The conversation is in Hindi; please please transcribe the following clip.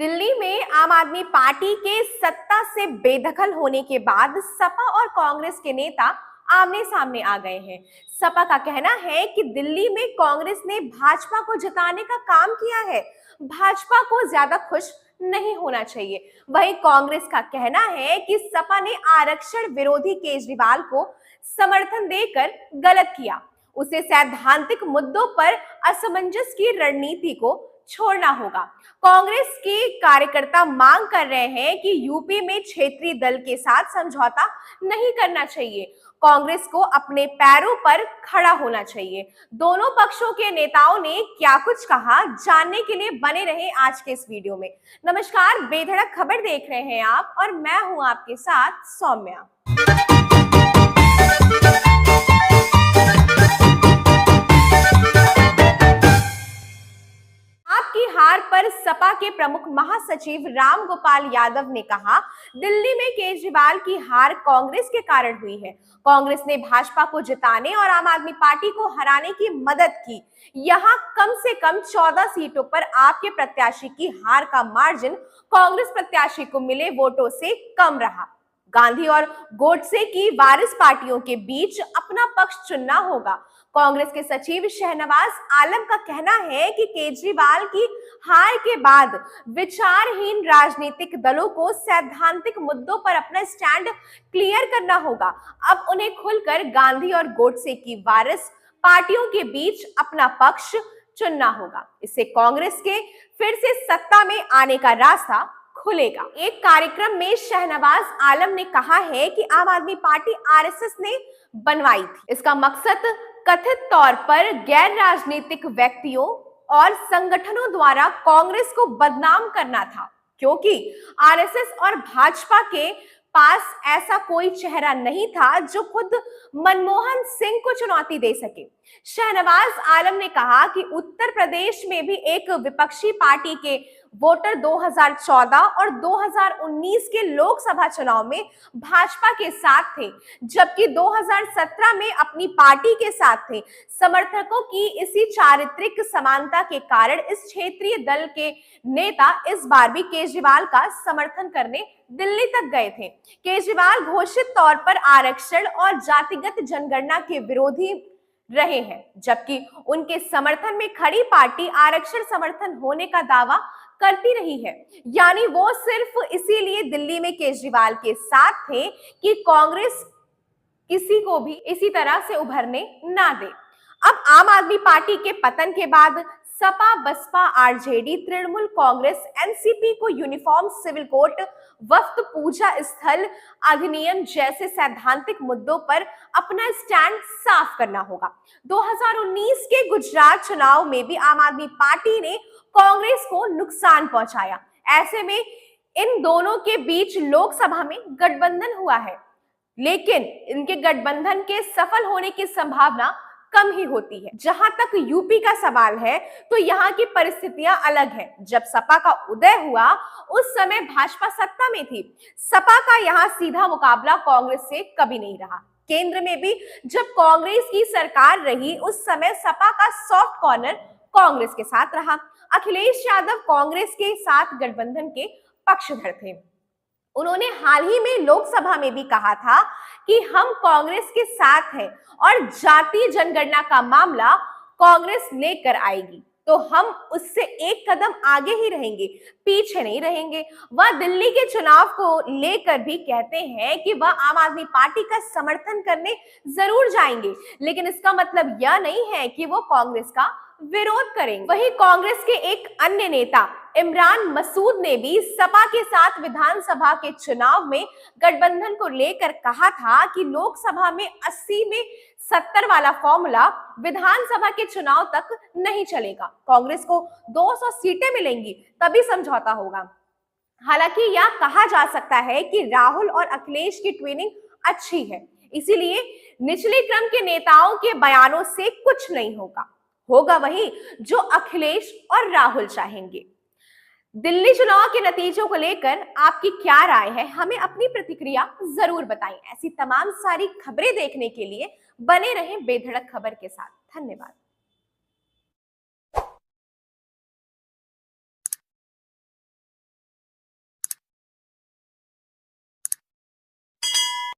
दिल्ली में आम आदमी पार्टी के सत्ता से बेदखल होने के बाद सपा और कांग्रेस के नेता आमने सामने आ गए हैं। सपा का कहना है कि दिल्ली में कांग्रेस ने भाजपा को जिताने का काम किया है, भाजपा को ज्यादा खुश नहीं होना चाहिए। वहीं कांग्रेस का कहना है कि सपा ने आरक्षण विरोधी केजरीवाल को समर्थन देकर गलत किया, उसे सैद्धांतिक मुद्दों पर असमंजस की रणनीति को छोड़ना होगा। कांग्रेस के कार्यकर्ता मांग कर रहे हैं कि यूपी में क्षेत्रीय दल के साथ समझौता नहीं करना चाहिए, कांग्रेस को अपने पैरों पर खड़ा होना चाहिए। दोनों पक्षों के नेताओं ने क्या कुछ कहा, जानने के लिए बने रहे आज के इस वीडियो में। नमस्कार, बेधड़क खबर देख रहे हैं आप और मैं हूं आपके साथ सौम्या। आपकी हार पर सपा के प्रमुख महासचिव राम गोपाल यादव ने कहा, दिल्ली में केजरीवाल की हार कांग्रेस के कारण हुई है। कांग्रेस ने भाजपा को जिताने और आम आदमी पार्टी को हराने की मदद की। यहां कम से कम 14 सीटों पर आपके प्रत्याशी की हार का मार्जिन कांग्रेस प्रत्याशी को मिले वोटों से कम रहा। गांधी और गोडसे की वारिस पार्टियों के बीच अपना पक्ष चुनना होगा। कांग्रेस के सचिव शहनवाज आलम का कहना है कि केजरीवाल की हार के बाद विचारहीन राजनीतिक दलों को सैद्धांतिक मुद्दों पर अपना स्टैंड क्लियर करना होगा। अब उन्हें खुलकर गांधी और गोडसे की वारिस पार्टियों के बीच अपना पक्ष चुनना होगा। इससे कांग्रेस के फिर से सत्ता में आने का रास्ता खुलेगा। एक कार्यक्रम में शहनवाज आलम ने कहा है कि आम आदमी पार्टी आरएसएस ने बनवाई थी। इसका मकसद कथित तौर पर गैर राजनीतिक व्यक्तियों और संगठनों द्वारा कांग्रेस को बदनाम करना था, क्योंकि आरएसएस और भाजपा के पास ऐसा कोई चेहरा नहीं था जो खुद मनमोहन सिंह को चुनौती दे सके। शहनवाज आलम ने कहा कि उत्तर प्रदेश में भी एक विपक्षी पार्टी के वोटर 2014 और 2019 के लोकसभा चुनाव में भाजपा के साथ थे, जबकि 2017 में अपनी पार्टी के साथ थे। समर्थकों की इसी चारित्रिक समानता के कारण इस क्षेत्रीय दल के नेता इस बार भी केजरीवाल का समर्थन करने दिल्ली तक गए थे। केजरीवाल घोषित तौर पर आरक्षण और जातिगत जनगणना के विरोधी रहे हैं, जबकि उनके समर्थन में खड़ी पार्टी आरक्षण समर्थन होने का दावा करती रही है। यानी वो सिर्फ इसीलिए दिल्ली में केजरीवाल के साथ थे कि कांग्रेस किसी को भी इसी तरह से उभरने ना दे। अब आम आदमी पार्टी के पतन के बाद सपा, बसपा, आरजेडी, तृणमूल कांग्रेस, एनसीपी को यूनिफॉर्म सिविल कोड, वक्फ पूजा स्थल अधिनियम जैसे सैद्धांतिक मुद्दों पर अपना स्टैंड साफ करना होगा। 2019 के गुजरात चुनाव में भी आम आदमी पार्टी ने कांग्रेस को नुकसान पहुंचाया। ऐसे में इन दोनों के बीच लोकसभा में गठबंधन हुआ है, लेकिन इनके गठबंधन के सफल होने की संभावना कम ही होती है। जहां तक यूपी का सवाल है तो यहाँ की परिस्थितियां अलग हैं। जब सपा का उदय हुआ उस समय भाजपा सत्ता में थी। सपा का यहाँ सीधा मुकाबला कांग्रेस से कभी नहीं रहा। केंद्र में भी जब कांग्रेस की सरकार रही उस समय सपा का सॉफ्ट कॉर्नर कांग्रेस के साथ रहा। अखिलेश यादव कांग्रेस के साथ गठबंधन के पक्षधर थे। उन्होंने हाल ही में लोकसभा में भी कहा था कि हम कांग्रेस के साथ हैं और जातीय जनगणना का मामला कांग्रेस लेकर आएगी तो हम उससे एक कदम आगे ही रहेंगे, पीछे नहीं रहेंगे। वह दिल्ली के चुनाव को लेकर भी कहते हैं कि वह आम आदमी पार्टी का समर्थन करने जरूर जाएंगे, लेकिन इसका मतलब यह नहीं है कि वो कांग्रेस का विरोध करेंगे। वहीं कांग्रेस के एक अन्य नेता इमरान मसूद ने भी सपा के साथ विधानसभा के चुनाव में गठबंधन को लेकर कहा था कि लोकसभा में 80 में 70 वाला फॉर्मूला विधानसभा के चुनाव तक नहीं चलेगा। कांग्रेस को 200 सीटें मिलेंगी तभी समझौता होगा। हालांकि यह कहा जा सकता है कि राहुल और अखिलेश की ट्विनिंग अच्छी है, इसीलिए निचले क्रम के नेताओं के बयानों से कुछ नहीं होगा वही जो अखिलेश और राहुल चाहेंगे। दिल्ली चुनाव के नतीजों को लेकर आपकी क्या राय है, हमें अपनी प्रतिक्रिया जरूर बताएं। ऐसी तमाम सारी खबरें देखने के लिए बने रहें बेधड़क खबर के साथ। धन्यवाद।